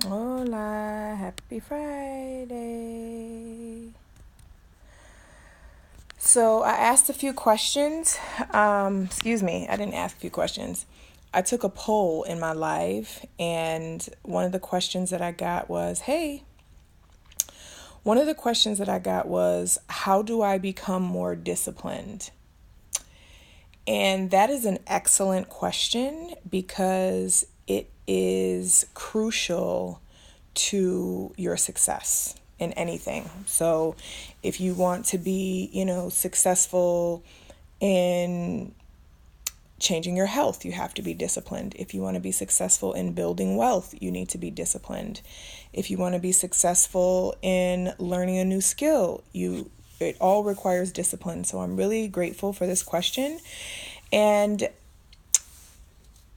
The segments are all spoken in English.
Hola, happy Friday. So I asked a few questions. Excuse me, I didn't ask a few questions. I took a poll in my live, and one of the questions that I got was, how do I become more disciplined? And that is an excellent question because it is crucial to your success in anything. So if you want to be, successful in changing your health, you have to be disciplined. If you want to be successful in building wealth, you need to be disciplined. If you want to be successful in learning a new skill, it all requires discipline. So I'm really grateful for this question. And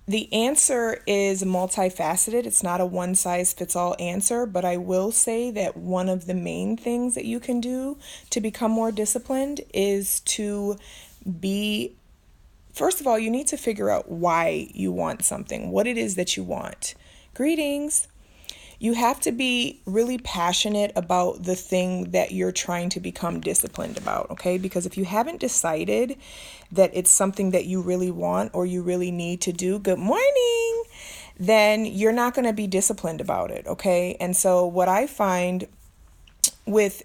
the answer is multifaceted. It's not a one size fits all answer, but I will say that one of the main things that you can do to become more disciplined is to be, first of all, you need to figure out why you want something, what it is that you want. Greetings. You have to be really passionate about the thing that you're trying to become disciplined about, okay? Because if you haven't decided that it's something that you really want or you really need to do, good morning, then you're not going to be disciplined about it, okay? And so what I find with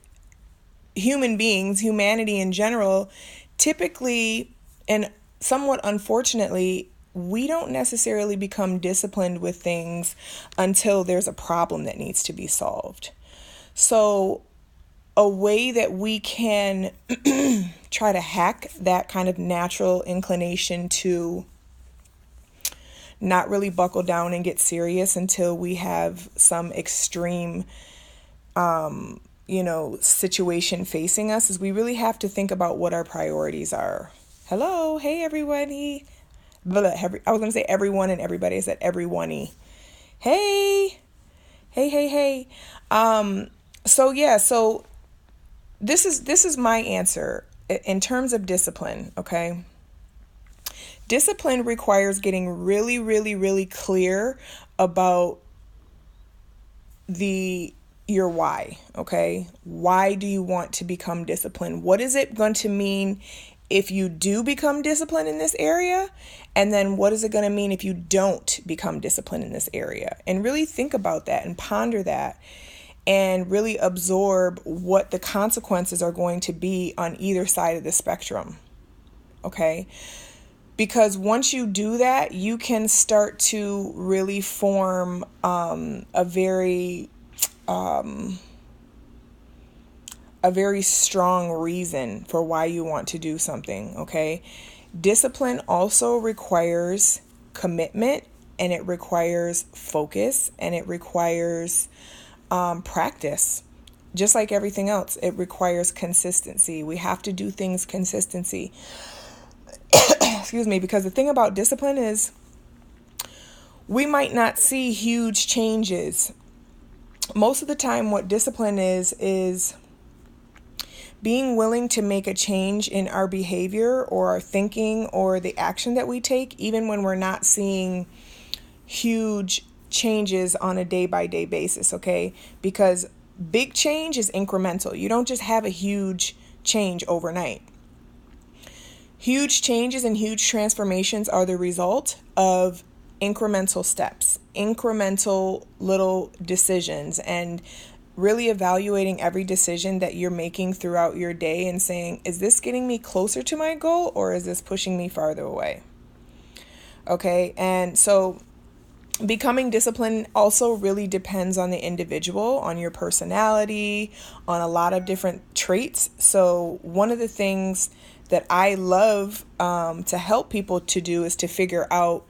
human beings, humanity in general, typically and somewhat unfortunately, we don't necessarily become disciplined with things until there's a problem that needs to be solved. So, a way that we can try to hack that kind of natural inclination to not really buckle down and get serious until we have some extreme situation facing us is we really have to think about what our priorities are. Hello, hey everybody. I was going to say everyone and everybody. I said everyone-y. Hey, hey. So this is my answer in terms of discipline, okay? Discipline requires getting really, really, really clear about your why, okay? Why do you want to become disciplined? What is it going to mean if you do become disciplined in this area? And then what is it going to mean if you don't become disciplined in this area? And really think about that and ponder that and really absorb what the consequences are going to be on either side of the spectrum, okay? Because once you do that, you can start to really form a very strong reason for why you want to do something, okay? Discipline also requires commitment, and it requires focus, and it requires practice. Just like everything else, it requires consistency. We have to do things consistency. Excuse me, because the thing about discipline is we might not see huge changes. Most of the time, what discipline is being willing to make a change in our behavior or our thinking or the action that we take, even when we're not seeing huge changes on a day-by-day basis, okay? Because big change is incremental. You don't just have a huge change overnight. Huge changes and huge transformations are the result of incremental steps, incremental little decisions, and really evaluating every decision that you're making throughout your day and saying, is this getting me closer to my goal or is this pushing me farther away? Okay, and so becoming disciplined also really depends on the individual, on your personality, on a lot of different traits. So one of the things that I love to help people to do is to figure out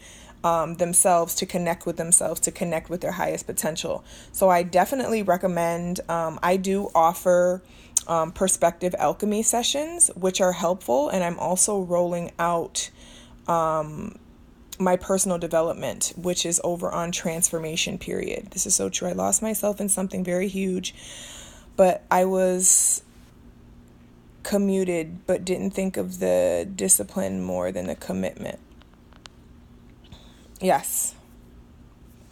themselves, to connect with themselves, to connect with their highest potential. So I definitely recommend, I do offer perspective alchemy sessions, which are helpful. And I'm also rolling out my personal development, which is over on transformation period. This is so true. I lost myself in something very huge, but I was commuted, but didn't think of the discipline more than the commitment. Yes.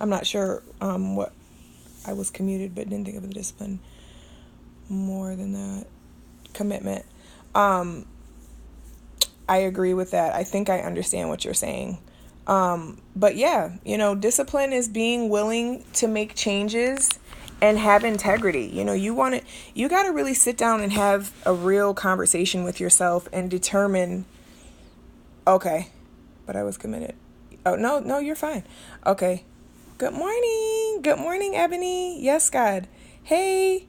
I'm not sure what I was commuted, but didn't think of the discipline more than that. Commitment. I agree with that. I think I understand what you're saying. But yeah, discipline is being willing to make changes and have integrity. You got to really sit down and have a real conversation with yourself and determine, okay, but I was committed. Oh, no, you're fine. Okay. Good morning. Good morning, Ebony. Yes, God. Hey,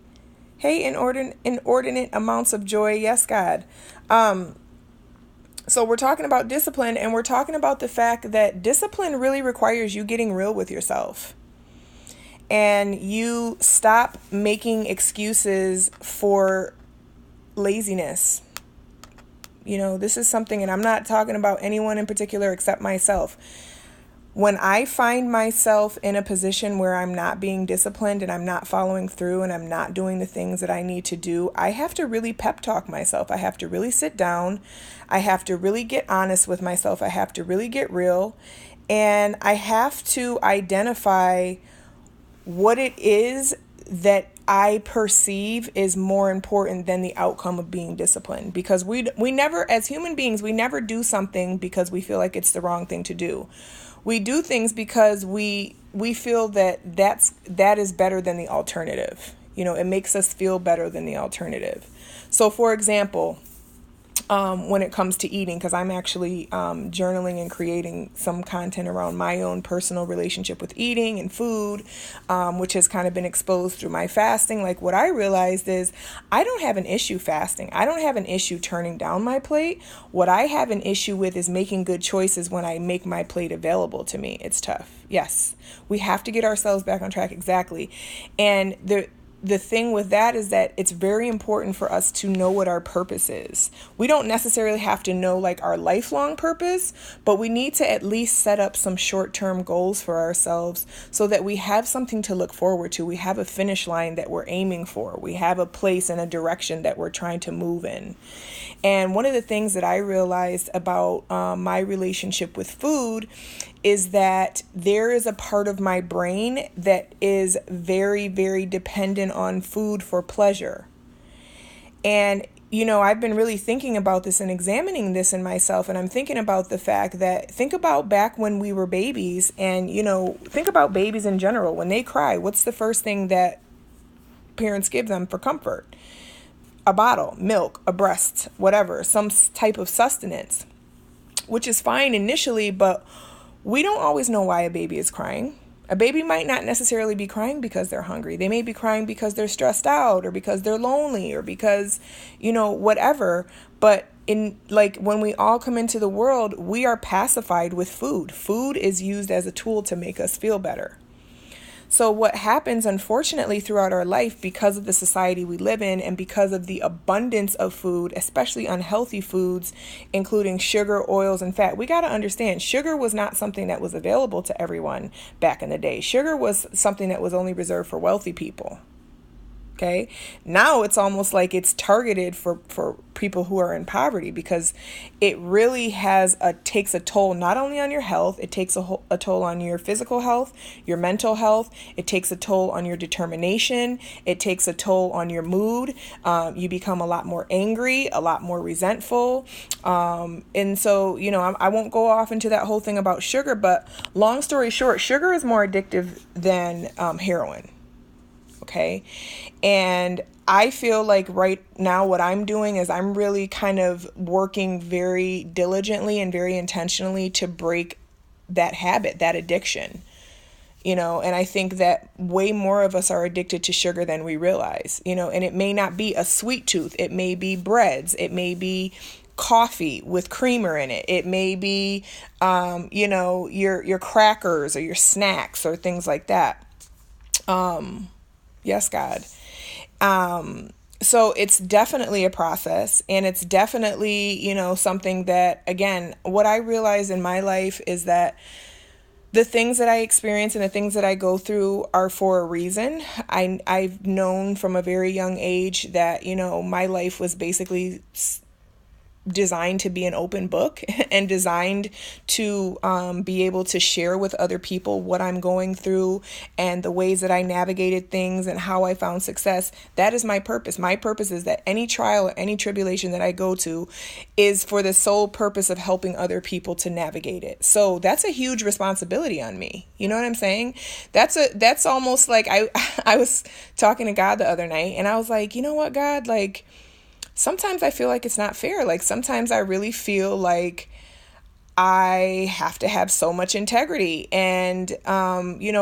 inordinate amounts of joy. Yes, God. So we're talking about discipline, and we're talking about the fact that discipline really requires you getting real with yourself. And you stop making excuses for laziness. This is something, and I'm not talking about anyone in particular except myself. When I find myself in a position where I'm not being disciplined and I'm not following through and I'm not doing the things that I need to do, I have to really pep talk myself. I have to really sit down. I have to really get honest with myself. I have to really get real. And I have to identify what it is that I perceive is more important than the outcome of being disciplined. Because we never, as human beings, we never do something because we feel like it's the wrong thing to do. We do things because we feel that is better than the alternative. It makes us feel better than the alternative. So, for example, when it comes to eating, because I'm actually journaling and creating some content around my own personal relationship with eating and food, which has kind of been exposed through my fasting. Like, what I realized is I don't have an issue fasting. I don't have an issue turning down my plate. What I have an issue with is making good choices when I make my plate available to me. It's tough. Yes, we have to get ourselves back on track. Exactly. And the thing with that is that it's very important for us to know what our purpose is. We don't necessarily have to know like our lifelong purpose, but we need to at least set up some short-term goals for ourselves so that we have something to look forward to. We have a finish line that we're aiming for. We have a place and a direction that we're trying to move in. And one of the things that I realized about my relationship with food is that there is a part of my brain that is very, very dependent on food for pleasure. And, I've been really thinking about this and examining this in myself. And I'm thinking about the fact that, think about back when we were babies and, think about babies in general. When they cry, what's the first thing that parents give them for comfort? A bottle, milk, a breast, whatever, some type of sustenance, which is fine initially, but we don't always know why a baby is crying. A baby might not necessarily be crying because they're hungry. They may be crying because they're stressed out or because they're lonely or because, whatever. But when we all come into the world, we are pacified with food. Food is used as a tool to make us feel better. So what happens, unfortunately, throughout our life, because of the society we live in and because of the abundance of food, especially unhealthy foods, including sugar, oils, and fat, we got to understand sugar was not something that was available to everyone back in the day. Sugar was something that was only reserved for wealthy people. Okay. Now it's almost like it's targeted for people who are in poverty because it really takes a toll not only on your health, it takes a toll on your physical health, your mental health. It takes a toll on your determination. It takes a toll on your mood. You become a lot more angry, a lot more resentful. And so, I won't go off into that whole thing about sugar, but long story short, sugar is more addictive than heroin. Okay. And I feel like right now what I'm doing is I'm really kind of working very diligently and very intentionally to break that habit, that addiction, and I think that way more of us are addicted to sugar than we realize, and it may not be a sweet tooth. It may be breads. It may be coffee with creamer in it. It may be, your crackers or your snacks or things like that. Yes, God. So it's definitely a process, and it's definitely, something that, again, what I realize in my life is that the things that I experience and the things that I go through are for a reason. I've known from a very young age that, my life was basically designed to be an open book and designed to be able to share with other people what I'm going through and the ways that I navigated things and how I found success. That is my purpose. My purpose is that any trial or any tribulation that I go to is for the sole purpose of helping other people to navigate it. So that's a huge responsibility on me. You know what I'm saying? That's almost like I was talking to God the other night and I was like, you know what, God, like, sometimes I feel like it's not fair. Like sometimes I really feel like I have to have so much integrity. And,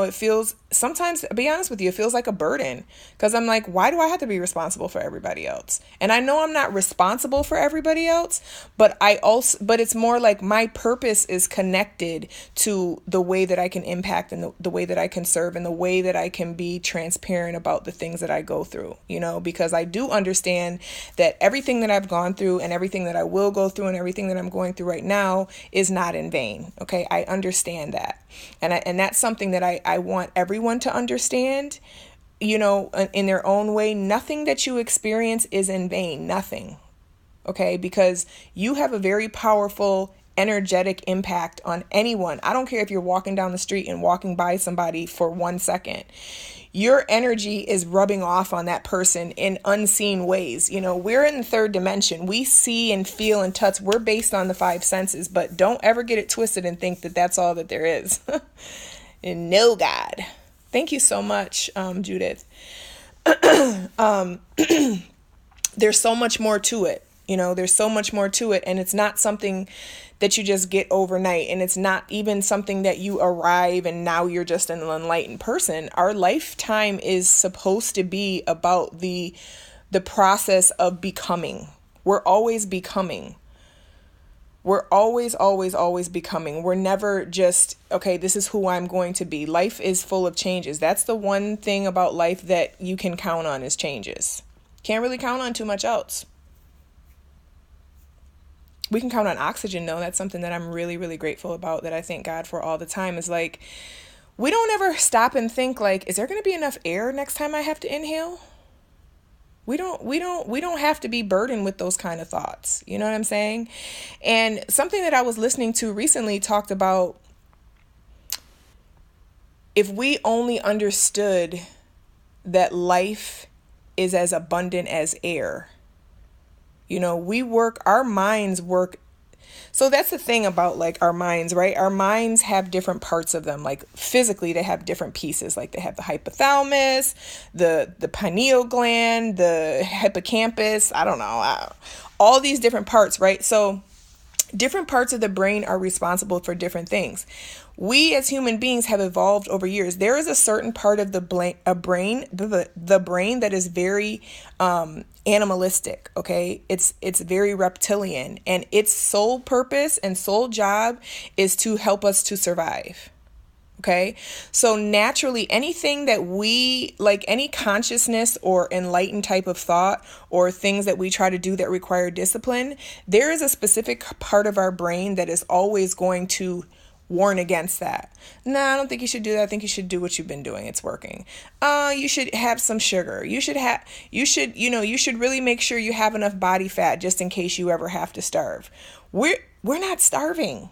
it feels sometimes, to be honest with you, it feels like a burden because I'm like, why do I have to be responsible for everybody else? And I know I'm not responsible for everybody else, but it's more like my purpose is connected to the way that I can impact and the way that I can serve and the way that I can be transparent about the things that I go through, because I do understand that everything that I've gone through and everything that I will go through and everything that I'm going through right now is not in vain. Okay. I understand that. And that's something that I want everyone to understand, in their own way. Nothing that you experience is in vain. Nothing. Okay. Because you have a very powerful, energetic impact on anyone. I don't care if you're walking down the street and walking by somebody for 1 second. Your energy is rubbing off on that person in unseen ways. We're in the third dimension. We see and feel and touch. We're based on the 5 senses, but don't ever get it twisted and think that that's all that there is. And no, God. Thank you so much, Judith. There's so much more to it. There's so much more to it. And it's not something that you just get overnight. And it's not even something that you arrive and now you're just an enlightened person. Our lifetime is supposed to be about the process of becoming. We're always becoming. We're always, always, always becoming. We're never just, okay, this is who I'm going to be. Life is full of changes. That's the one thing about life that you can count on is changes. Can't really count on too much else. We can count on oxygen, though. That's something that I'm really, really grateful about, that I thank God for all the time, is like, we don't ever stop and think like, is there going to be enough air next time I have to inhale? We don't have to be burdened with those kind of thoughts. You know what I'm saying? And something that I was listening to recently talked about, if we only understood that life is as abundant as air. Our minds work. So that's the thing about like our minds, right? Our minds have different parts of them. Like physically, they have different pieces. Like they have the hypothalamus, the pineal gland, the hippocampus. I don't know. All these different parts, right? So different parts of the brain are responsible for different things. We as human beings have evolved over years. There is a certain part of the brain that is very animalistic, okay? It's very reptilian, and its sole purpose and sole job is to help us to survive. Okay, so naturally, anything that we like, any consciousness or enlightened type of thought or things that we try to do that require discipline, there is a specific part of our brain that is always going to warn against that. No, I don't think you should do that. I think you should do what you've been doing. It's working. You should have some sugar. You should really make sure you have enough body fat just in case you ever have to starve. We're not starving.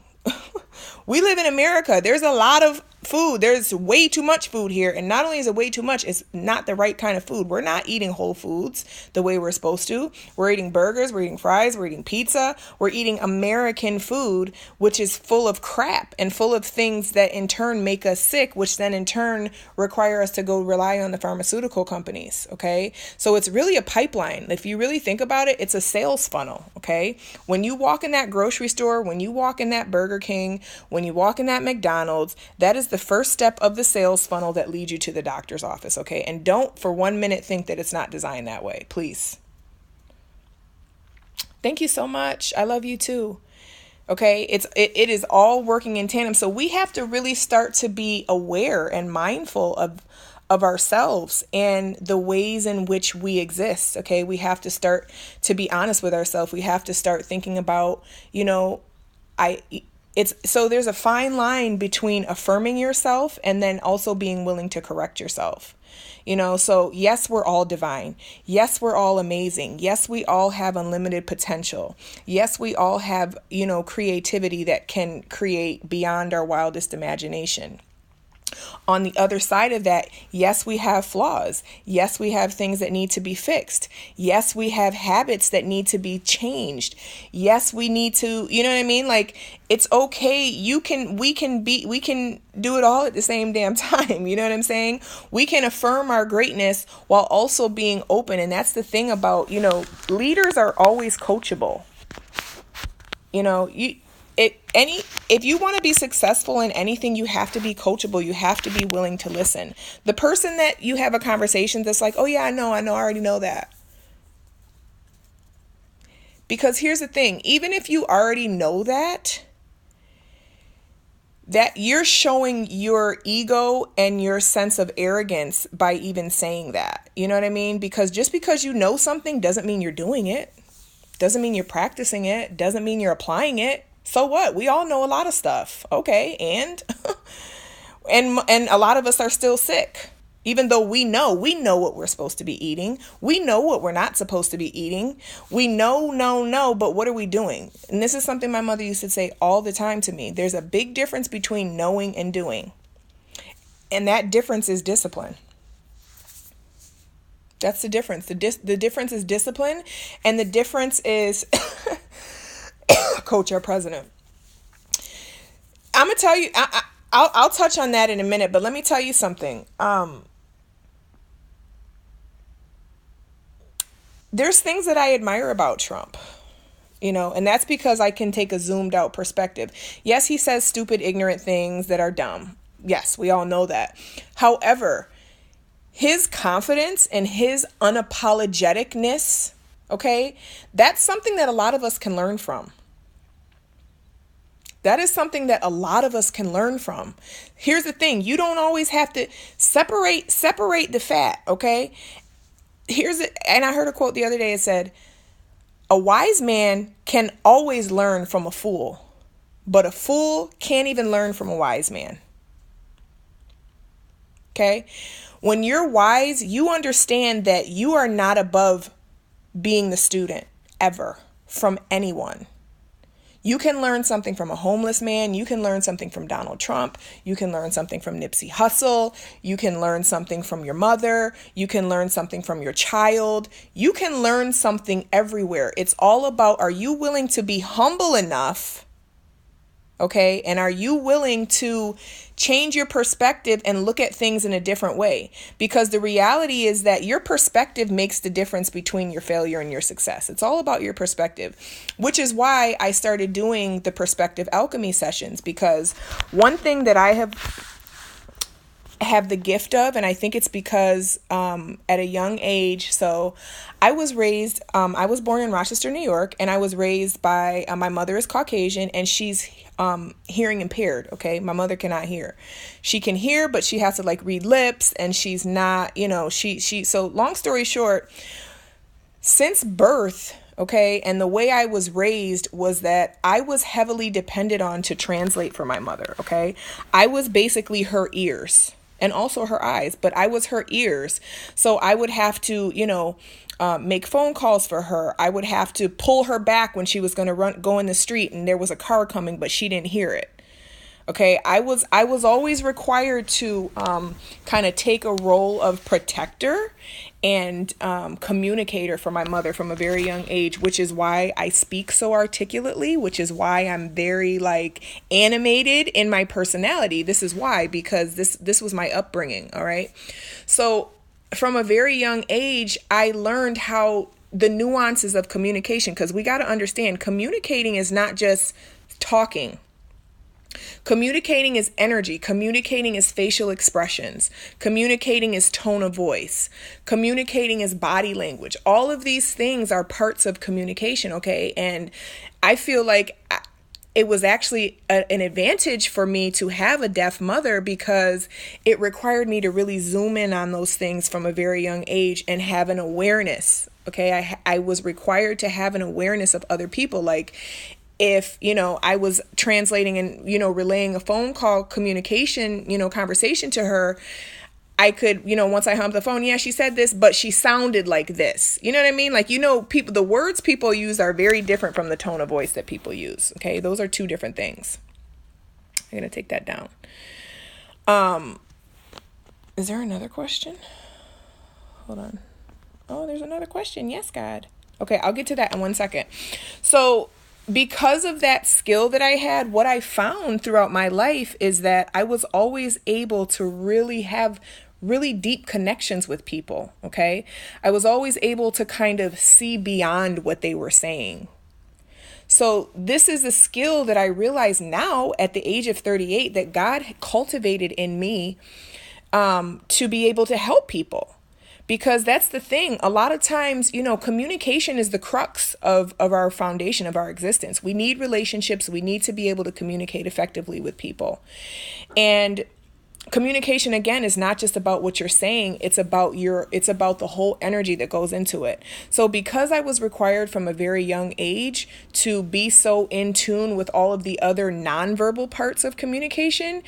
We live in America. There's a lot of food. There's way too much food here. And not only is it way too much, it's not the right kind of food. We're not eating whole foods the way we're supposed to. We're eating burgers, we're eating fries, we're eating pizza. We're eating American food, which is full of crap and full of things that in turn make us sick, which then in turn require us to go rely on the pharmaceutical companies. Okay. So it's really a pipeline. If you really think about it, it's a sales funnel. Okay. When you walk in that grocery store, when you walk in that Burger King, when you walk in that McDonald's, that is the first step of the sales funnel that leads you to the doctor's office, okay? And don't for 1 minute think that it's not designed that way, please. Thank you so much. I love you too. Okay, it is all working in tandem. So we have to really start to be aware and mindful of ourselves and the ways in which we exist. Okay, we have to start to be honest with ourselves. We have to start thinking about, There's a fine line between affirming yourself and then also being willing to correct yourself. So yes, we're all divine. Yes, we're all amazing. Yes, we all have unlimited potential. Yes, we all have, creativity that can create beyond our wildest imagination. On the other side of that, yes, we have flaws. Yes, we have things that need to be fixed. Yes, we have habits that need to be changed. Yes, we need to, you know what I mean? Like, it's okay. We can do it all at the same damn time. You know what I'm saying? We can affirm our greatness while also being open. And that's the thing about, leaders are always coachable. If you want to be successful in anything, you have to be coachable. You have to be willing to listen. The person that you have a conversation that's like, oh yeah, I know, I already know that. Because here's the thing, even if you already know that you're showing your ego and your sense of arrogance by even saying that. You know what I mean? Because just because you know something doesn't mean you're doing it. Doesn't mean you're practicing it. Doesn't mean you're applying it. So what? We all know a lot of stuff. Okay. And a lot of us are still sick, even though we know what we're supposed to be eating. We know what we're not supposed to be eating. We know, but what are we doing? And this is something my mother used to say all the time to me. There's a big difference between knowing and doing. And that difference is discipline. That's the difference. The difference is discipline, and the difference is coach, our president. I'm gonna tell you. I'll touch on that in a minute, but let me tell you something. There's things that I admire about Trump, and that's because I can take a zoomed out perspective. Yes, he says stupid, ignorant things that are dumb. Yes, we all know that. However, his confidence and his unapologeticness, okay, that's something that a lot of us can learn from. That is something that a lot of us can learn from. Here's the thing. You don't always have to separate the fat, okay? And I heard a quote the other day. It said, a wise man can always learn from a fool, but a fool can't even learn from a wise man. Okay? When you're wise, you understand that you are not above being the student ever from anyone. You can learn something from a homeless man. You can learn something from Donald Trump. You can learn something from Nipsey Hussle. You can learn something from your mother. You can learn something from your child. You can learn something everywhere. It's all about, are you willing to be humble enough? Okay, and are you willing to change your perspective and look at things in a different way? Because the reality is that your perspective makes the difference between your failure and your success. It's all about your perspective, which is why I started doing the perspective alchemy sessions. Because one thing that I have the gift of, and I think it's because at a young age, so I was born in Rochester, New York, and I was raised by, my mother is Caucasian, and she's hearing impaired. Okay, my mother cannot hear. She can hear, but she has to read lips, and she's not, so long story short, since birth, okay, and the way I was raised was that I was heavily depended on to translate for my mother. Okay, I was basically her ears and also her eyes, but I was her ears. So I would have to, make phone calls for her. I would have to pull her back when she was going to go in the street and there was a car coming, but she didn't hear it. Okay, I was always required to kind of take a role of protector and communicator for my mother from a very young age, which is why I speak so articulately, which is why I'm very animated in my personality. This is why, because this was my upbringing. All right. So from a very young age, I learned how the nuances of communication, because we got to understand communicating is not just talking. Communicating is energy. Communicating is facial expressions. Communicating is tone of voice. Communicating is body language. All of these things are parts of communication, okay? And I feel like it was actually an advantage for me to have a deaf mother because it required me to really zoom in on those things from a very young age and have an awareness, okay? I was required to have an awareness of other people. if, I was translating and, relaying a phone call communication, conversation to her, I could, once I hung up the phone, yeah, she said this, but she sounded like this. You know what I mean? Like, people, the words people use are very different from the tone of voice that people use. Okay. Those are two different things. I'm going to take that down. Is there another question? Hold on. Oh, there's another question. Yes, God. Okay. I'll get to that in 1 second. So because of that skill that I had, what I found throughout my life is that I was always able to really have really deep connections with people. Okay. I was always able to kind of see beyond what they were saying. So this is a skill that I realize now at the age of 38 that God cultivated in me to be able to help people. Because that's the thing. A lot of times, communication is the crux of our foundation, of our existence. We need relationships. We need to be able to communicate effectively with people. And communication, again, is not just about what you're saying. It's about the whole energy that goes into it. So because I was required from a very young age to be so in tune with all of the other nonverbal parts of communication,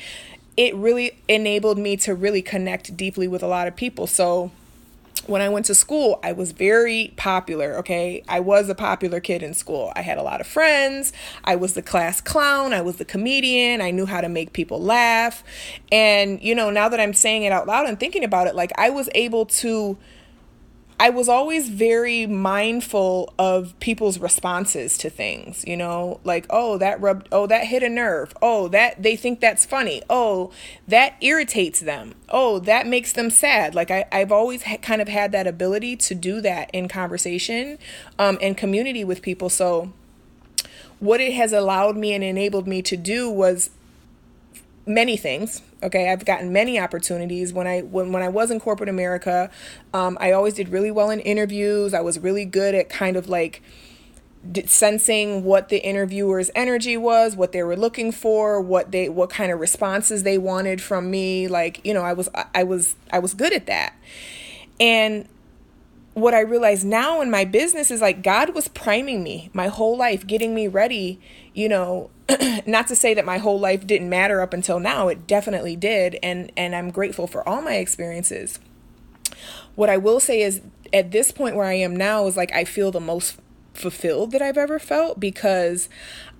it really enabled me to really connect deeply with a lot of people. So when I went to school, I was very popular, okay? I was a popular kid in school. I had a lot of friends. I was the class clown. I was the comedian. I knew how to make people laugh. And, now that I'm saying it out loud and thinking about it, like I was always very mindful of people's responses to things, like, oh, that hit a nerve. Oh, that they think that's funny. Oh, that irritates them. Oh, that makes them sad. Like I've always kind of had that ability to do that in conversation, and community with people. So what it has allowed me and enabled me to do was many things. Okay. I've gotten many opportunities when I was in corporate America. I always did really well in interviews. I was really good at kind of like sensing what the interviewer's energy was, what they were looking for, what kind of responses they wanted from me. Like, I was good at that. And what I realize now in my business is like God was priming me my whole life, getting me ready, not to say that my whole life didn't matter up until now. It definitely did. And I'm grateful for all my experiences. What I will say is at this point where I am now is like, I feel the most fulfilled that I've ever felt, because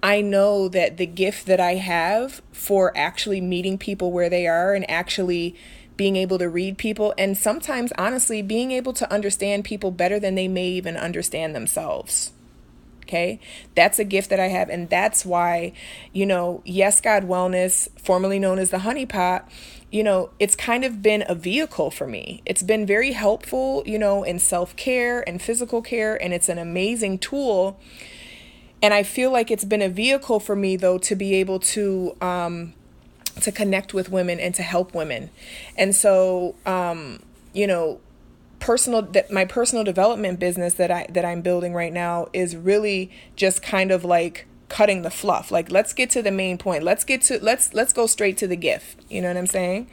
I know that the gift that I have for actually meeting people where they are and actually being able to read people, and sometimes honestly being able to understand people better than they may even understand themselves. Okay, that's a gift that I have. And that's why, Yes God Wellness, formerly known as the Honey Pot, it's kind of been a vehicle for me. It's been very helpful, in self-care and physical care, and it's an amazing tool. And I feel like it's been a vehicle for me, though, to be able to connect with women and to help women. And so, my personal development business that I'm building right now is really just kind of like cutting the fluff. Like, let's get to the main point. Let's go straight to the gift. You know what I'm saying?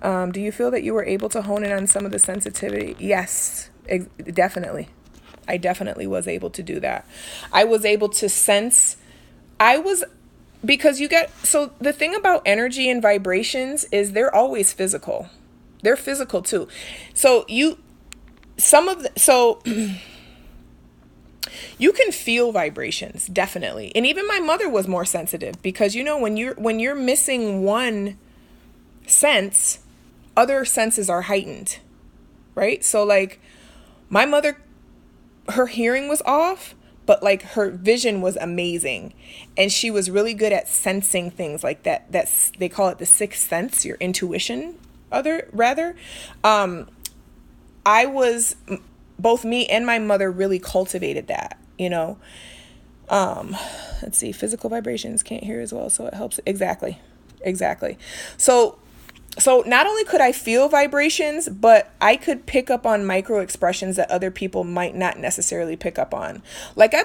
Do you feel that you were able to hone in on some of the sensitivity? Yes, definitely. I definitely was able to do that. I was able to sense. Because so the thing about energy and vibrations is they're always physical. They're physical too. So you can feel vibrations, definitely. And even my mother was more sensitive, because when you're missing one sense, other senses are heightened, right? So like my mother, her hearing was off, but like her vision was amazing, and she was really good at sensing things like that. They call it the sixth sense, your intuition. Both me and my mother really cultivated that, let's see, physical vibrations can't hear as well. So it helps. Exactly. So not only could I feel vibrations, but I could pick up on micro expressions that other people might not necessarily pick up on. Like, how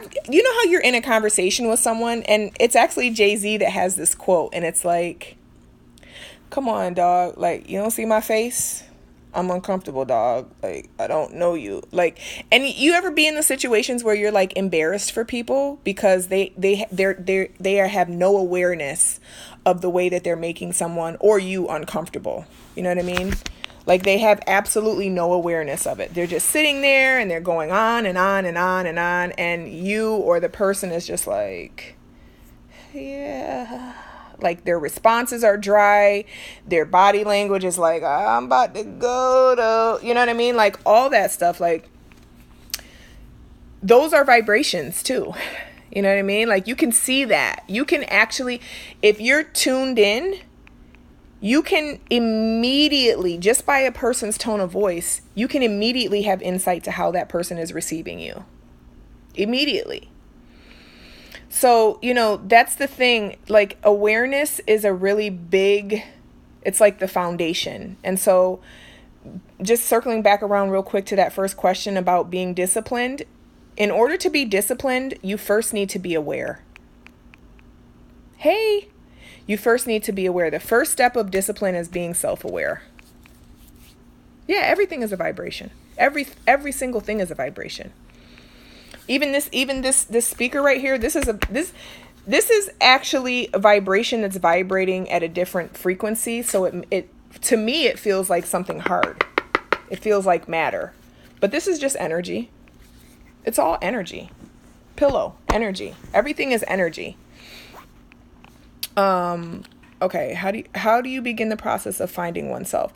you're in a conversation with someone, and it's actually Jay-Z that has this quote, and it's like, come on, dog. Like, you don't see my face? I'm uncomfortable, dog. Like, I don't know you. Like, and you ever be in the situations where you're like embarrassed for people because they have no awareness of the way that they're making someone or you uncomfortable. You know what I mean? Like, they have absolutely no awareness of it. They're just sitting there and they're going on and on and on and on, and you or the person is just like, yeah. Like, their responses are dry. Their body language is like, I'm about to go to, you know what I mean? Like, all that stuff. Like, those are vibrations too. You know what I mean? Like, you can see that. You can actually, if you're tuned in, you can immediately, just by a person's tone of voice, you can immediately have insight to how that person is receiving you. Immediately. So, you know, that's the thing. Like, awareness is a really big, it's like the foundation. And so just circling back around real quick to that first question about being disciplined. In order to be disciplined, you first need to be aware. Hey, you first need to be aware. The first step of discipline is being self-aware. Yeah, everything is a vibration. Every single thing is a vibration. Even this speaker right here, this is actually a vibration that's vibrating at a different frequency. So it to me, it feels like something hard. It feels like matter. But this is just energy. It's all energy. Pillow, energy. Everything is energy. Okay, how do you begin the process of finding oneself?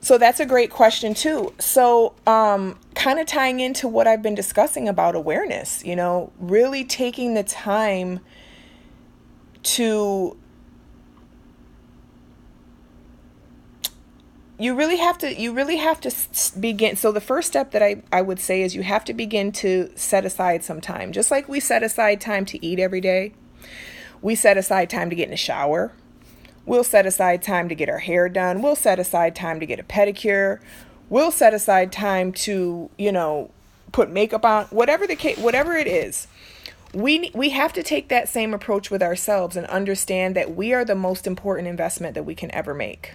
So that's a great question too. So, kind of tying into what I've been discussing about awareness, you know, really taking the time to, you really have to begin. So the first step that I would say is you have to begin to set aside some time, just like we set aside time to eat every day. We set aside time to get in the shower. We'll set aside time to get our hair done. We'll set aside time to get a pedicure. We'll set aside time to, you know, put makeup on, whatever the case, whatever it is. We have to take that same approach with ourselves and understand that we are the most important investment that we can ever make.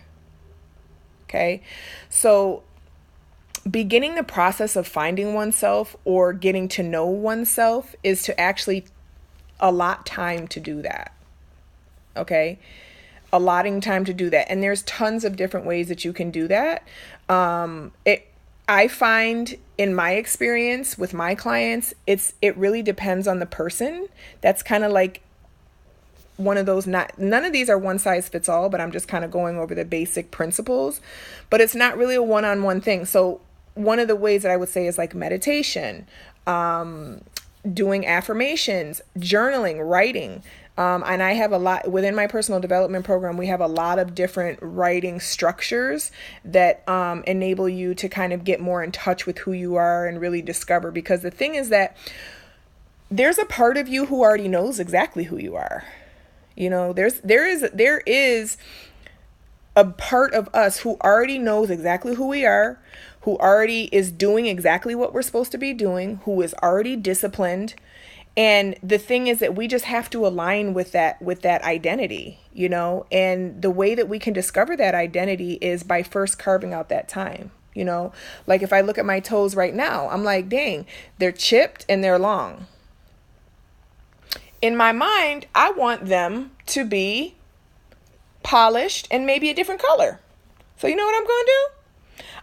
Okay? So beginning the process of finding oneself or getting to know oneself is to actually allot time to do that. Okay? Allotting time to do that. And there's tons of different ways that you can do that. I find in my experience with my clients, it really depends on the person. That's kind of like one of those, none of these are one size fits all, but I'm just kind of going over the basic principles, but it's not really a one-on-one thing. So one of the ways that I would say is like meditation, doing affirmations, journaling, writing. And I have a lot within my personal development program. We have a lot of different writing structures that enable you to kind of get more in touch with who you are and really discover. Because the thing is that there's a part of you who already knows exactly who you are. You know, there is a part of us who already knows exactly who we are, who already is doing exactly what we're supposed to be doing, who is already disciplined. And the thing is that we just have to align with that identity, you know, and the way that we can discover that identity is by first carving out that time, you know, like if I look at my toes right now, I'm like, dang, they're chipped and they're long. In my mind, I want them to be polished and maybe a different color. So you know what I'm going to do?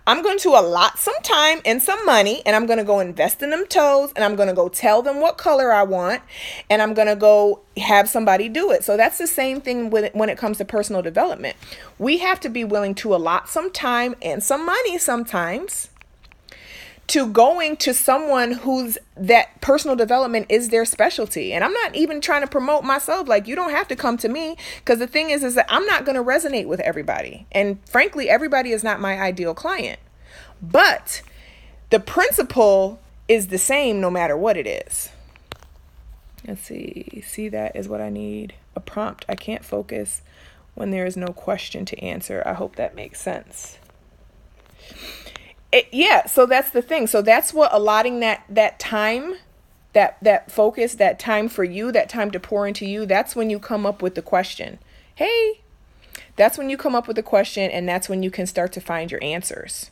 I'm going to allot some time and some money, and I'm going to go invest in them toes, and I'm going to go tell them what color I want, and I'm going to go have somebody do it. So that's the same thing when it comes to personal development. We have to be willing to allot some time and some money sometimes to going to someone who's that personal development is their specialty. And I'm not even trying to promote myself. Like, you don't have to come to me, because the thing is that I'm not going to resonate with everybody. And frankly, everybody is not my ideal client. But the principle is the same no matter what it is. Let's see. See, that is what I need. A prompt. I can't focus when there is no question to answer. I hope that makes sense. So that's the thing. So that's what allotting that time, that focus, that time for you, that time to pour into you, that's when you come up with the question. Hey, That's when you come up with a question, and that's when you can start to find your answers.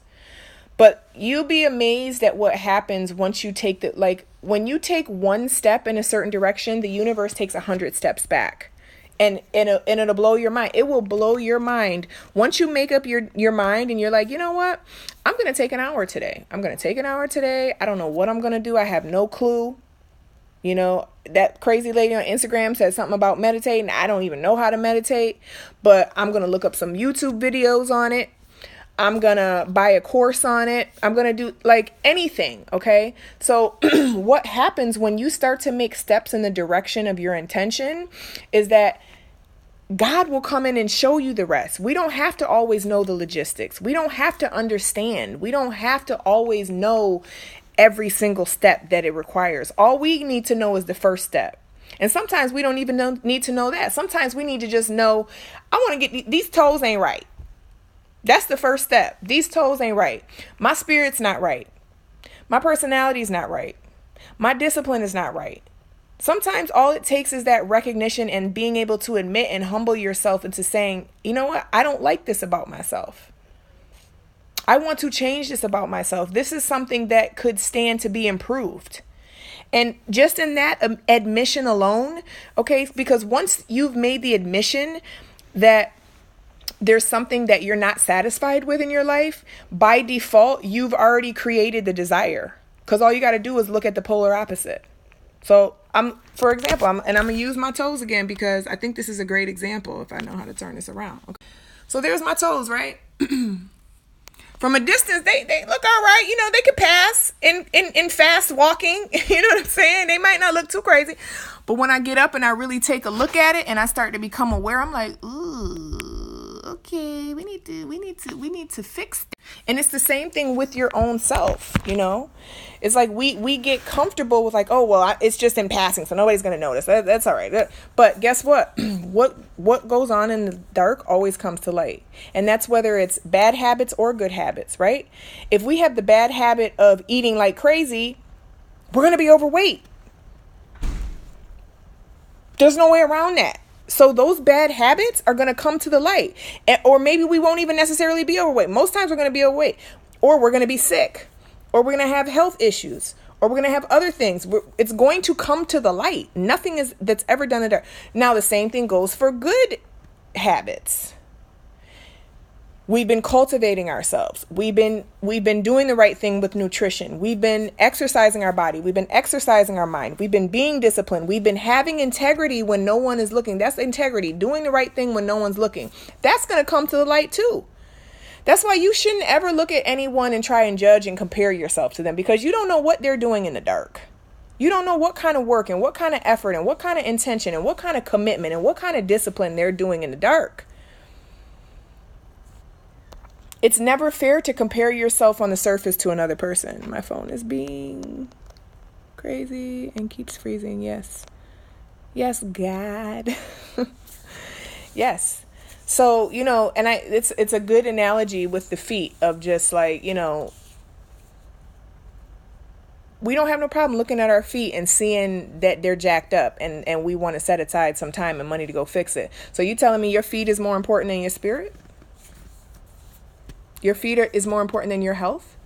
But you'll be amazed at what happens once you take when you take one step in a certain direction, the universe takes 100 steps back. And it'll blow your mind. It will blow your mind. Once you make up your mind and you're like, you know what? I'm going to take an hour today. I don't know what I'm going to do. I have no clue. You know, that crazy lady on Instagram said something about meditating. I don't even know how to meditate, but I'm going to look up some YouTube videos on it. I'm going to buy a course on it. I'm going to do like anything. Okay. So what happens when you start to make steps in the direction of your intention is that God will come in and show you the rest. We don't have to always know the logistics. We don't have to understand. We don't have to always know every single step that it requires. All we need to know is the first step. And sometimes we don't even need to know that. Sometimes we need to just know, I want to get these toes ain't right. That's the first step. These toes ain't right. My spirit's not right. My personality's not right. My discipline is not right. Sometimes all it takes is that recognition and being able to admit and humble yourself into saying, you know what? I don't like this about myself. I want to change this about myself. This is something that could stand to be improved. And just in that admission alone, okay, because once you've made the admission that there's something that you're not satisfied with in your life, by default, you've already created the desire. Because all you got to do is look at the polar opposite. So for example, I'm going to use my toes again because I think this is a great example if I know how to turn this around. Okay. So there's my toes, right? From a distance, they look all right. You know, they could pass in fast walking. You know what I'm saying? They might not look too crazy. But when I get up and I really take a look at it and I start to become aware, I'm like, ooh, okay, we need to fix it. And it's the same thing with your own self, you know? It's like we get comfortable with like, oh, well, it's just in passing, so nobody's going to notice. That's all right. But guess what? What goes on in the dark always comes to light. And that's whether it's bad habits or good habits, right? If we have the bad habit of eating like crazy, we're going to be overweight. There's no way around that. So those bad habits are going to come to the light. Or maybe we won't even necessarily be overweight. Most times we're going to be overweight. Or we're going to be sick. Or we're going to have health issues. Or we're going to have other things. It's going to come to the light. Nothing that's ever done in the dark. Now the same thing goes for good habits. We've been cultivating ourselves. We've been doing the right thing with nutrition. We've been exercising our body. We've been exercising our mind. We've been being disciplined. We've been having integrity when no one is looking. That's integrity, doing the right thing when no one's looking. That's going to come to the light too. That's why you shouldn't ever look at anyone and try and judge and compare yourself to them because you don't know what they're doing in the dark. You don't know what kind of work and what kind of effort and what kind of intention and what kind of commitment and what kind of discipline they're doing in the dark. It's never fair to compare yourself on the surface to another person. My phone is being crazy and keeps freezing. Yes. Yes, God. Yes. So, you know, and it's a good analogy with the feet of just like, you know, we don't have no problem looking at our feet and seeing that they're jacked up and we want to set aside some time and money to go fix it. So you telling me your feet is more important than your spirit? Your feet is more important than your health?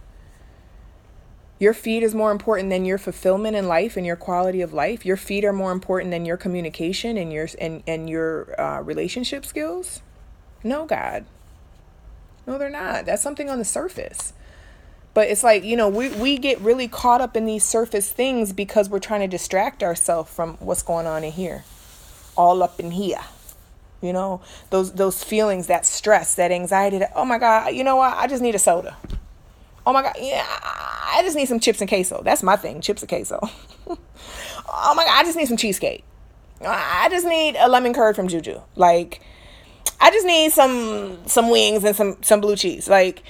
Your feet is more important than your fulfillment in life and your quality of life? Your feet are more important than your communication and your relationship skills? No, God. No, they're not. That's something on the surface. But it's like, you know, we get really caught up in these surface things because we're trying to distract ourselves from what's going on in here. All up in here. You know, those feelings, that stress, that anxiety, that, oh my God, you know what? I just need a soda. Oh my God. Yeah, I just need some chips and queso. That's my thing. Chips and queso. Oh my God. I just need some cheesecake. I just need a lemon curd from Juju. Like, I just need some wings and some blue cheese. Like,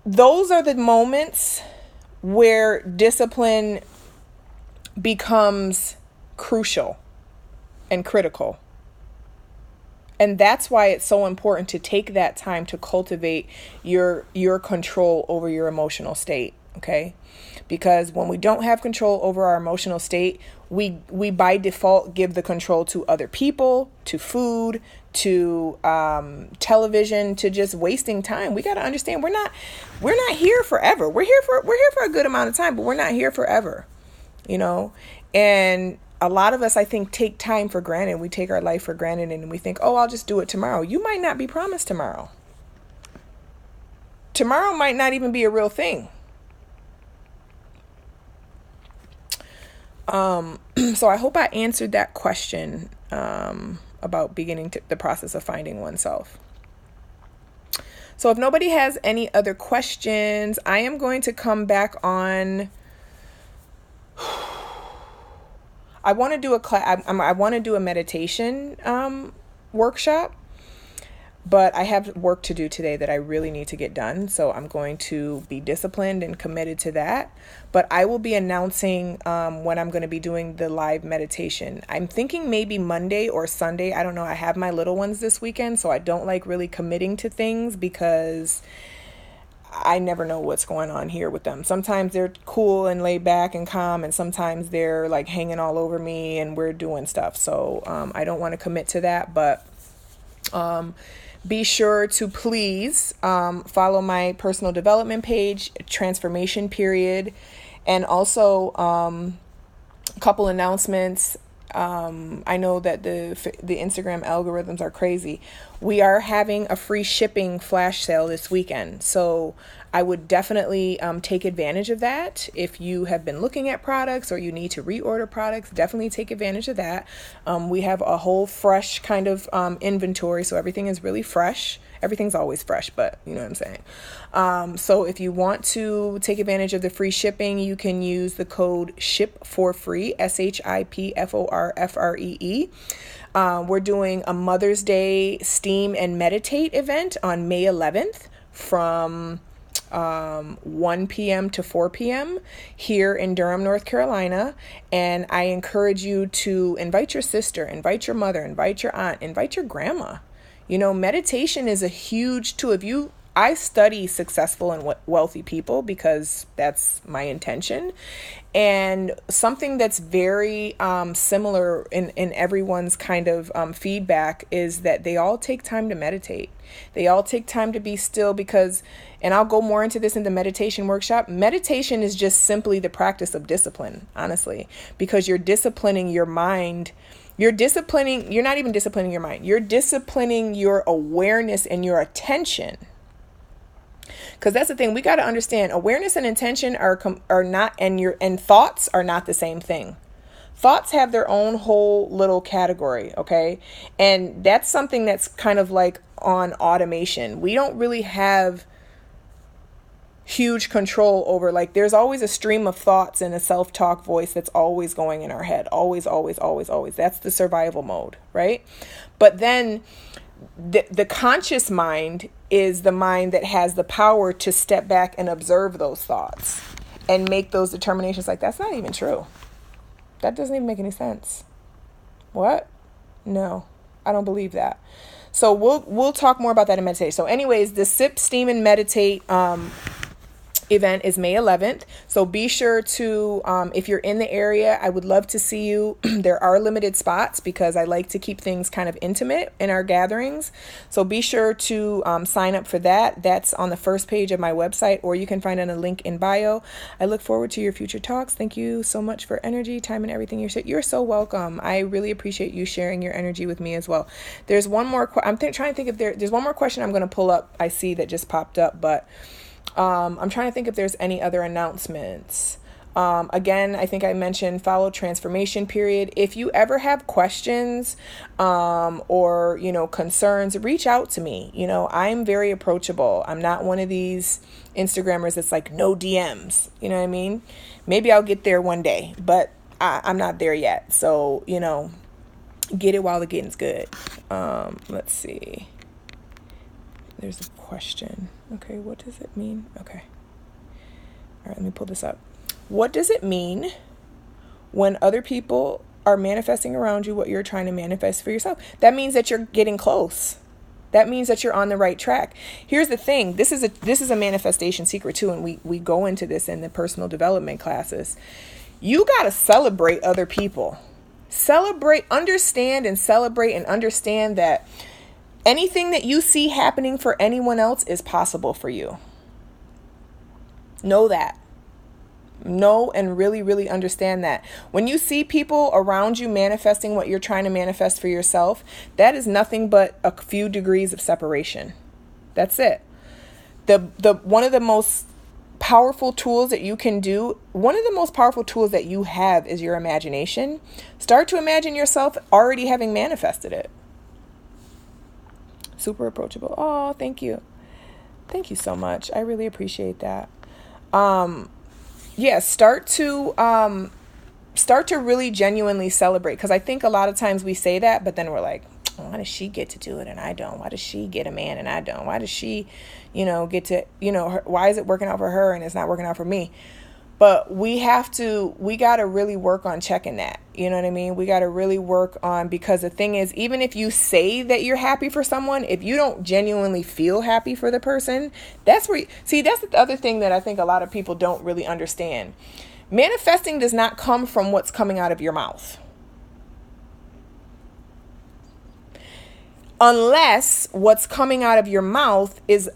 those are the moments where discipline becomes crucial and critical. And that's why it's so important to take that time to cultivate your control over your emotional state. Okay? Because when we don't have control over our emotional state, we by default give the control to other people, to food, to television, to just wasting time. We got to understand we're not here forever. We're here for a good amount of time, but we're not here forever. You know? And a lot of us, I think, take time for granted. We take our life for granted and we think, oh, I'll just do it tomorrow. You might not be promised tomorrow. Tomorrow might not even be a real thing. So I hope I answered that question about beginning the process of finding oneself. So if nobody has any other questions, I am going to come back on. I want to do a class. I want to do a meditation workshop, but I have work to do today that I really need to get done. So I'm going to be disciplined and committed to that. But I will be announcing when I'm going to be doing the live meditation. I'm thinking maybe Monday or Sunday. I don't know. I have my little ones this weekend, so I don't like really committing to things because I never know what's going on here with them. Sometimes they're cool and laid back and calm, and sometimes they're like hanging all over me and we're doing stuff. So I don't want to commit to that, but be sure to please follow my personal development page, Transformation Period, and also a couple announcements. I know that the Instagram algorithms are crazy. We are having a free shipping flash sale this weekend. So I would definitely take advantage of that. If you have been looking at products or you need to reorder products, definitely take advantage of that. We have a whole fresh kind of inventory. So everything is really fresh. Everything's always fresh, but you know what I'm saying. So if you want to take advantage of the free shipping, you can use the code SHIP4FREE, SHIP4FREE. We're doing a Mother's Day Steam and Meditate event on May 11th from 1 p.m. to 4 p.m. here in Durham, North Carolina. And I encourage you to invite your sister, invite your mother, invite your aunt, invite your grandma. You know, meditation is a huge tool. I study successful and wealthy people because that's my intention. And something that's very similar in everyone's kind of feedback is that they all take time to meditate. They all take time to be still because, and I'll go more into this in the meditation workshop, meditation is just simply the practice of discipline, honestly, because you're disciplining your mind. You're not even disciplining your mind. You're disciplining your awareness and your attention. Because that's the thing, we got to understand awareness and intention are not, and thoughts are not the same thing. Thoughts have their own whole little category, okay? And that's something that's kind of like on automation. We don't really have huge control over, like, there's always a stream of thoughts and a self-talk voice that's always going in our head. Always, always, always, always. That's the survival mode, right? But then the conscious mind is the mind that has the power to step back and observe those thoughts and make those determinations like, that's not even true. That doesn't even make any sense. What? No, I don't believe that. So we'll talk more about that in meditation. So anyways, the Sip, Steam, and Meditate event is May 11th. So be sure to, if you're in the area, I would love to see you. There are limited spots because I like to keep things kind of intimate in our gatherings. So be sure to sign up for that. That's on the first page of my website, or you can find it in a link in bio. I look forward to your future talks. Thank you so much for energy, time, and everything you're so welcome. I really appreciate you sharing your energy with me as well. There's one more, trying to think if there's one more question I'm going to pull up. I see that just popped up, but I'm trying to think if there's any other announcements. Again, I think I mentioned follow Transformation Period. If you ever have questions or, concerns, reach out to me. I'm very approachable. I'm not one of these Instagrammers that's like no DMs. You know what I mean? Maybe I'll get there one day, but I'm not there yet. So, get it while the getting's good. Let's see. There's a question. Okay, what does it mean? Okay. All right, let me pull this up. What does it mean when other people are manifesting around you what you're trying to manifest for yourself? That means that you're getting close. That means that you're on the right track. Here's the thing. This is a manifestation secret too, and we go into this in the personal development classes. You got to celebrate other people. Understand that anything that you see happening for anyone else is possible for you. Know that. Know and really, really understand that. When you see people around you manifesting what you're trying to manifest for yourself, that is nothing but a few degrees of separation. That's it. One of the most powerful tools that you can do, one of the most powerful tools that you have is your imagination. Start to imagine yourself already having manifested it. Super approachable. Oh, thank you. Thank you so much. I really appreciate that. Start to really genuinely celebrate, because I think a lot of times we say that, but then we're like, why does she get to do it and I don't? Why does she get a man and I don't? Why does she, get to, why is it working out for her and it's not working out for me? But we got to really work on checking that. You know what I mean? We got to really work on, because the thing is, even if you say that you're happy for someone, if you don't genuinely feel happy for the person, that's the other thing that I think a lot of people don't really understand. Manifesting does not come from what's coming out of your mouth. Unless what's coming out of your mouth is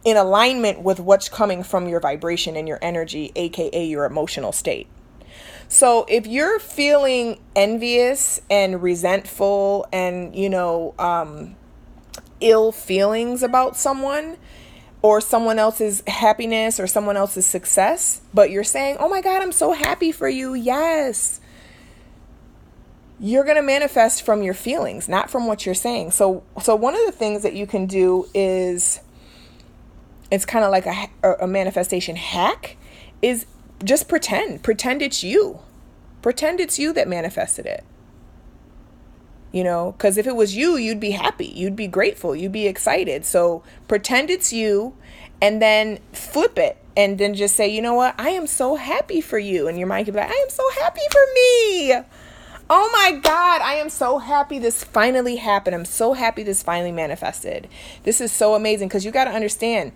in alignment with what's coming from your vibration and your energy, aka your emotional state. So if you're feeling envious and resentful and, ill feelings about someone or someone else's happiness or someone else's success, but you're saying, oh my God, I'm so happy for you. Yes. You're going to manifest from your feelings, not from what you're saying. So one of the things that you can do is, it's kind of like a manifestation hack, is just pretend it's you. Pretend it's you that manifested it. Because if it was you, you'd be happy. You'd be grateful. You'd be excited. So pretend it's you and then flip it and then just say, you know what? I am so happy for you. And your mind can be like, I am so happy for me. Oh my God, I am so happy this finally happened. I'm so happy this finally manifested. This is so amazing, because you got to understand,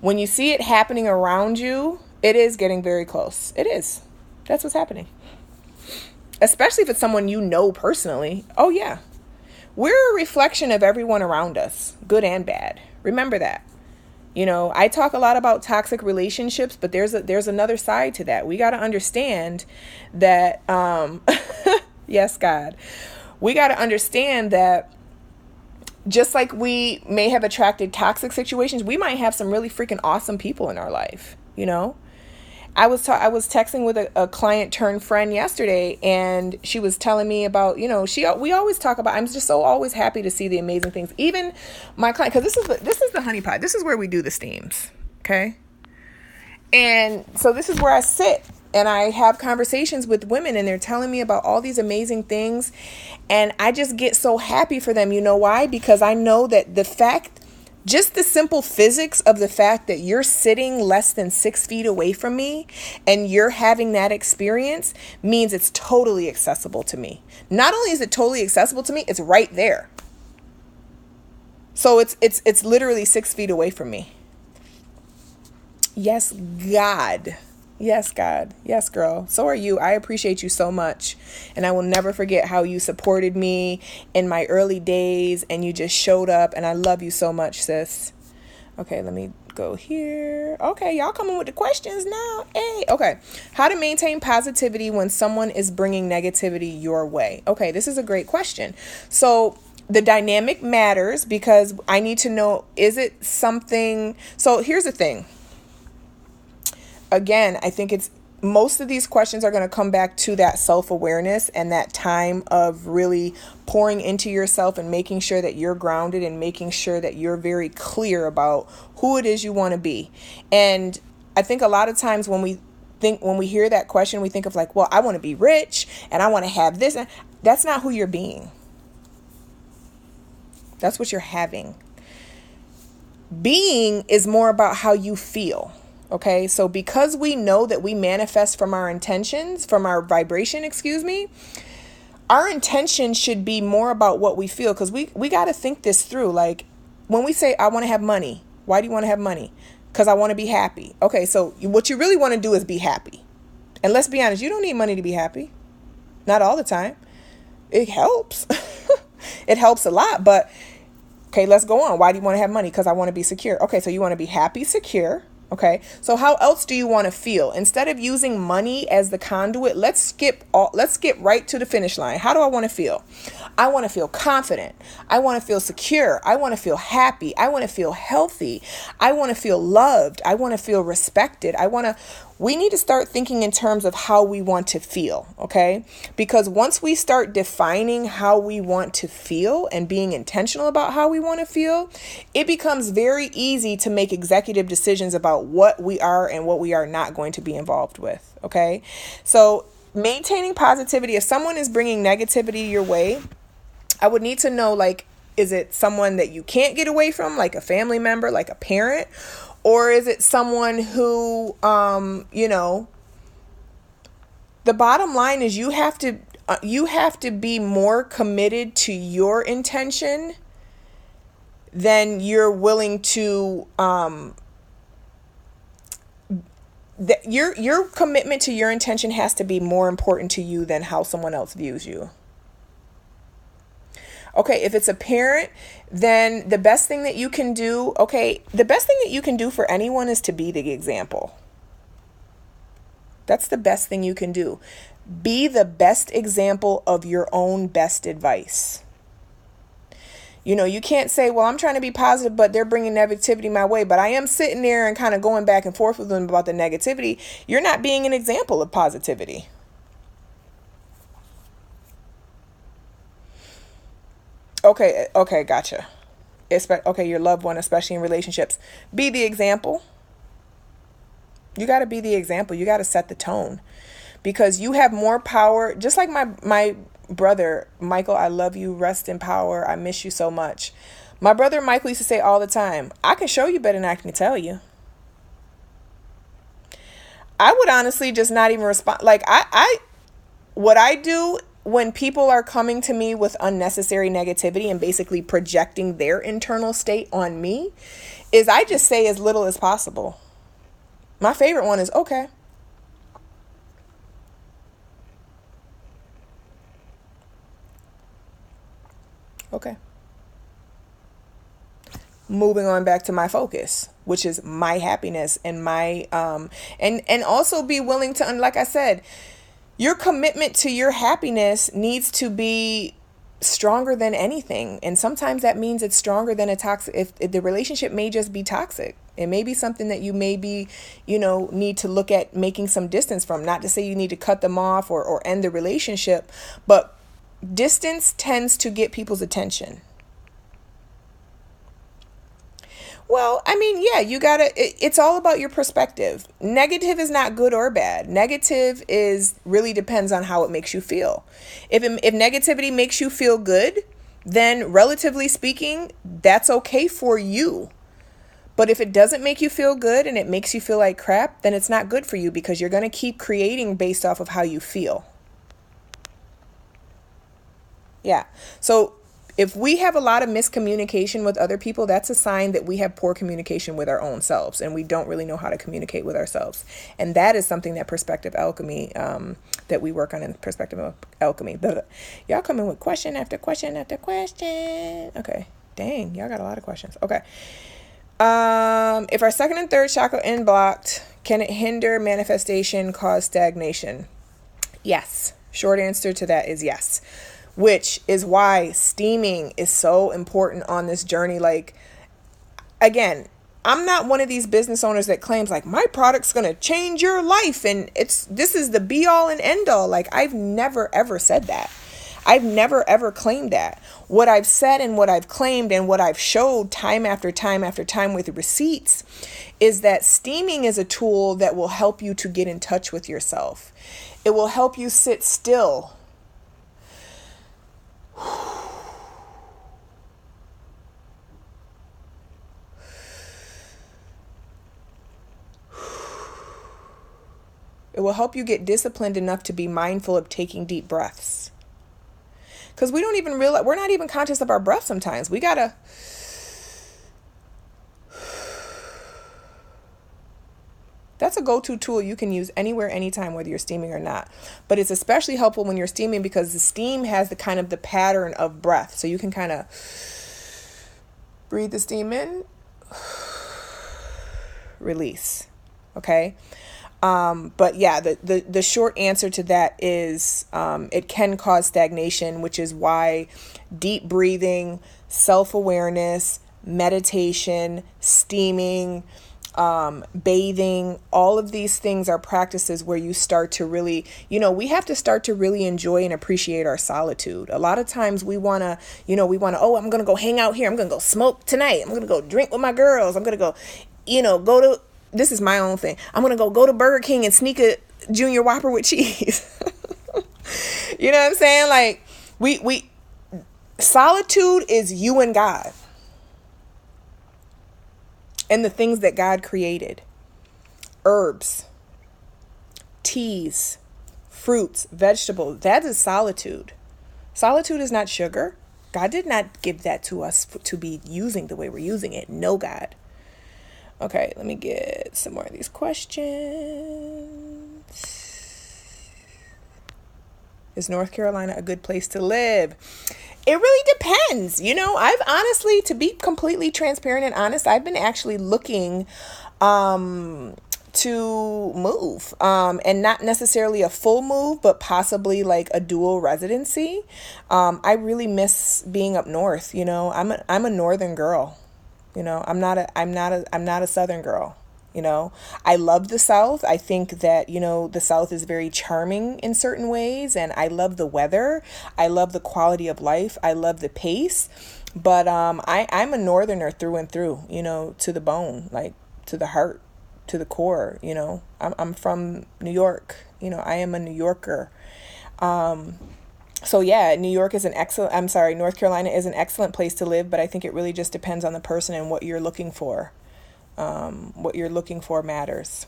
when you see it happening around you, it is getting very close. It is. That's what's happening. Especially if it's someone you know personally. Oh yeah. We're a reflection of everyone around us, good and bad. Remember that. I talk a lot about toxic relationships, but there's another side to that. We got to understand that, yes, God, we got to understand that just like we may have attracted toxic situations, we might have some really freaking awesome people in our life. I was texting with a client turned friend yesterday, and she was telling me about, we always talk about, I'm just so always happy to see the amazing things. Even my client, because this is the honeypot. This is where we do the steams. Okay. And so this is where I sit and I have conversations with women, and they're telling me about all these amazing things. And I just get so happy for them. You know why? Because I know that just the simple physics of the fact that you're sitting less than 6 feet away from me and you're having that experience means it's totally accessible to me. Not only is it totally accessible to me, it's right there. So it's literally 6 feet away from me. Yes, God. Yes, God. Yes, girl. So are you. I appreciate you so much. And I will never forget how you supported me in my early days, and you just showed up, and I love you so much, sis. Okay, let me go here. Okay, y'all coming with the questions now. Hey, okay. How to maintain positivity when someone is bringing negativity your way. Okay, this is a great question. So the dynamic matters, because I need to know, is it something? So here's the thing. Again, I think most of these questions are going to come back to that self-awareness and that time of really pouring into yourself and making sure that you're grounded and making sure that you're very clear about who it is you want to be. And I think a lot of times when we hear that question, we think of like, well, I want to be rich and I want to have this. That's not who you're being. That's what you're having. Being is more about how you feel. Okay, so because we know that we manifest from our intentions, from our vibration, our intention should be more about what we feel, because we got to think this through. Like when we say, I want to have money, why do you want to have money? Because I want to be happy. Okay, so what you really want to do is be happy. And let's be honest, you don't need money to be happy. Not all the time. It helps. It helps a lot, but okay, let's go on. Why do you want to have money? Because I want to be secure. Okay, so you want to be happy, secure. Okay, so how else do you want to feel? Instead of using money as the conduit, let's get right to the finish line. How do I want to feel? I want to feel confident. I want to feel secure. I want to feel happy. I want to feel healthy. I want to feel loved. I want to feel respected. We need to start thinking in terms of how we want to feel, okay? Because once we start defining how we want to feel and being intentional about how we want to feel, it becomes very easy to make executive decisions about what we are and what we are not going to be involved with, okay? So maintaining positivity, if someone is bringing negativity your way, I would need to know, like, is it someone that you can't get away from, like a family member, like a parent? Or is it someone who, the bottom line is you have to be more committed to your intention than you're willing to, your commitment to your intention has to be more important to you than how someone else views you. Okay, if it's a parent, then the best thing that you can do, for anyone is to be the example. That's the best thing you can do. Be the best example of your own best advice. You can't say, well, I'm trying to be positive, but they're bringing negativity my way. But I am sitting there and kind of going back and forth with them about the negativity. You're not being an example of positivity. Okay, gotcha. Okay, your loved one, especially in relationships. Be the example. You got to be the example. You got to set the tone. Because you have more power. Just like my brother, Michael, I love you. Rest in power. I miss you so much. My brother Michael used to say all the time, I can show you better than I can tell you. I would honestly just not even respond. Like, what I do when people are coming to me with unnecessary negativity and basically projecting their internal state on me is I just say as little as possible. My favorite one is, okay. Okay. Moving on back to my focus, which is my happiness and my, and also be willing to, like I said, your commitment to your happiness needs to be stronger than anything. And sometimes that means it's stronger than a toxic, if the relationship may just be toxic. It may be something that you maybe, need to look at making some distance from. Not to say you need to cut them off or end the relationship, but distance tends to get people's attention. Well, I mean, yeah, it's all about your perspective. Negative is not good or bad. Negative really depends on how it makes you feel. If negativity makes you feel good, then relatively speaking, that's okay for you. But if it doesn't make you feel good and it makes you feel like crap, then it's not good for you, because you're going to keep creating based off of how you feel. Yeah. So if we have a lot of miscommunication with other people, that's a sign that we have poor communication with our own selves, and we don't really know how to communicate with ourselves. And that is something that Perspective Alchemy, that we work on in Perspective Alchemy. Y'all coming with question after question after question. Okay. Dang, y'all got a lot of questions. Okay. If our second and third chakra end blocked, can it hinder manifestation, cause stagnation? Yes. Short answer to that is yes. Which is why steaming is so important on this journey. Like, again, I'm not one of these business owners that claims like my product's going to change your life and this is the be all and end all. Like, I've never ever said that. I've never ever claimed that. What I've said and what I've claimed and what I've showed time after time after time with receipts is that steaming is a tool that will help you to get in touch with yourself. It will help you sit still. It will help you get disciplined enough to be mindful of taking deep breaths. Because we don't even realize, we're not even conscious of our breath sometimes. We gotta, that's a go-to tool you can use anywhere, anytime, whether you're steaming or not. But it's especially helpful when you're steaming because the steam has the kind of the pattern of breath. So you can kind of breathe the steam in, release. Okay. But yeah, the short answer to that is it can cause stagnation, which is why deep breathing, self-awareness, meditation, steaming, bathing, all of these things are practices where you start to really, we have to start to really enjoy and appreciate our solitude. A lot of times we want to, oh, I'm going to go hang out here. I'm going to go smoke tonight. I'm going to go drink with my girls. I'm going to go, go to, this is my own thing. I'm going to go to Burger King and sneak a Junior Whopper with cheese. You know what I'm saying? Like we solitude is you and God. And the things that God created. Herbs, teas, fruits, vegetables. That is solitude. Solitude is not sugar. God did not give that to us to be using the way we're using it. No, God. Okay, let me get some more of these questions. Is North Carolina a good place to live? It really depends. I've honestly, to be completely transparent and honest, I've been actually looking to move, and not necessarily a full move, but possibly like a dual residency. I really miss being up north. I'm a northern girl. I'm not a southern girl. I love the South. I think that, the South is very charming in certain ways, and I love the weather. I love the quality of life. I love the pace, but I'm a northerner through and through, to the bone, like to the heart, to the core. I'm from New York. I am a New Yorker. So yeah, North Carolina is an excellent place to live, but I think it really just depends on the person and what you're looking for. What you're looking for matters.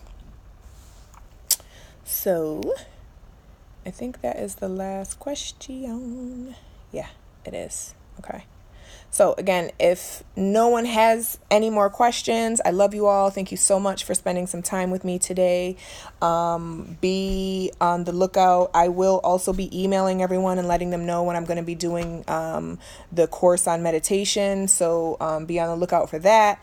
So I think that is the last question. Yeah, it is. Okay. So again, if no one has any more questions, I love you all. Thank you so much for spending some time with me today. Be on the lookout. I will also be emailing everyone and letting them know when I'm going to be doing the course on meditation. So be on the lookout for that.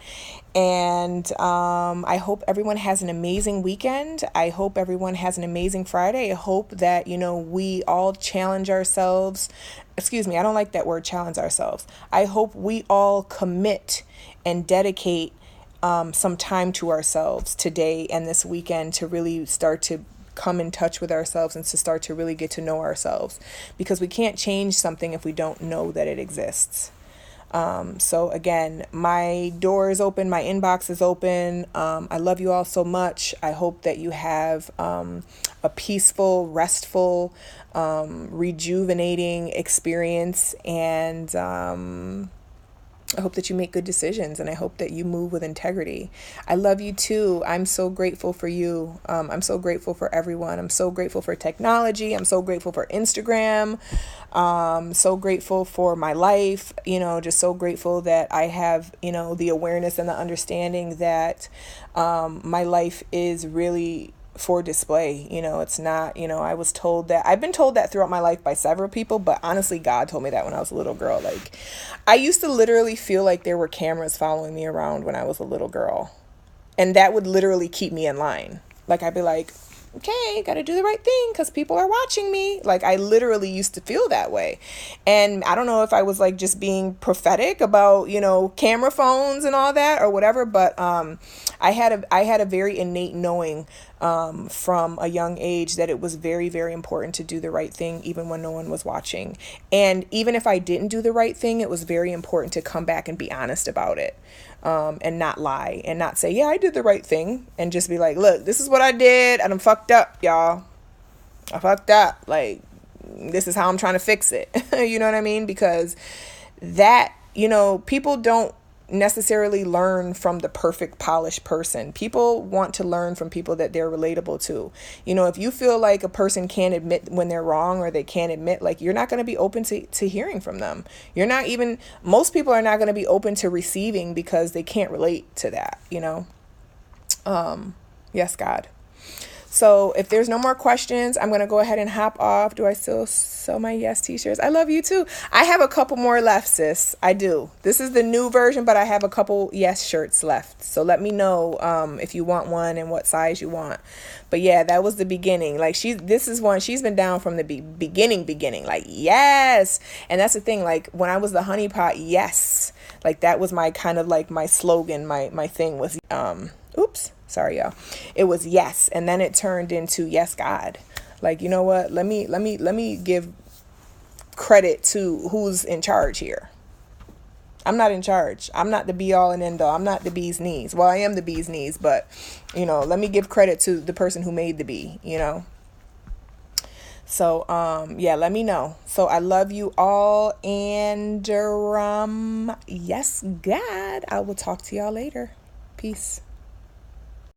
And I hope everyone has an amazing weekend. I hope everyone has an amazing Friday. I hope that, we all challenge ourselves. Excuse me, I don't like that word, challenge ourselves. I hope we all commit and dedicate some time to ourselves today and this weekend to really start to come in touch with ourselves and to start to really get to know ourselves. Because we can't change something if we don't know that it exists. So again, my door is open, my inbox is open. I love you all so much. I hope that you have a peaceful, restful, rejuvenating experience, and I hope that you make good decisions, and I hope that you move with integrity. I love you too. I'm so grateful for you. I'm so grateful for everyone. I'm so grateful for technology. I'm so grateful for Instagram. So grateful for my life, just so grateful that I have, the awareness and the understanding that my life is really for display. It's not, I've been told that throughout my life by several people, but honestly, God told me that when I was a little girl. Like, I used to literally feel like there were cameras following me around when I was a little girl, and that would literally keep me in line. Like, I'd be like, okay, got to do the right thing because people are watching me. Like, I literally used to feel that way. And I don't know if I was like just being prophetic about, camera phones and all that or whatever, but I had a very innate knowing from a young age that it was very, very important to do the right thing even when no one was watching. And even if I didn't do the right thing, it was very important to come back and be honest about it. And not lie and not say, yeah, I did the right thing, and just be like, look, this is what I did and I'm fucked up, y'all. I fucked up. Like, this is how I'm trying to fix it. You know what I mean? Because that, people don't necessarily learn from the perfect polished person. People want to learn from people that they're relatable to. You know, if you feel like a person can't admit when they're wrong, or they can't admit, like, you're not going to be open to hearing from them. You're not even, most people are not going to be open to receiving because they can't relate to that, you know? Yes, God. So if there's no more questions, I'm going to go ahead and hop off. Do I still sell my yes t-shirts? I love you too. I have a couple more left, sis. I do. This is the new version, but I have a couple yes shirts left. So let me know if you want one and what size you want. But yeah, that was the beginning. Like, this is one, she's been down from the beginning. Like, yes. And that's the thing. Like, when I was the honeypot, yes. Like, that was my kind of like my slogan, my thing was, oops. Sorry, y'all. It was yes. And then it turned into yes, God. Like, you know what? Let me give credit to who's in charge here. I'm not in charge. I'm not the be all and end all. I'm not the bee's knees. Well, I am the bee's knees, but, you know, let me give credit to the person who made the bee, you know? So, yeah, let me know. So I love you all. And, yes, God, I will talk to y'all later. Peace.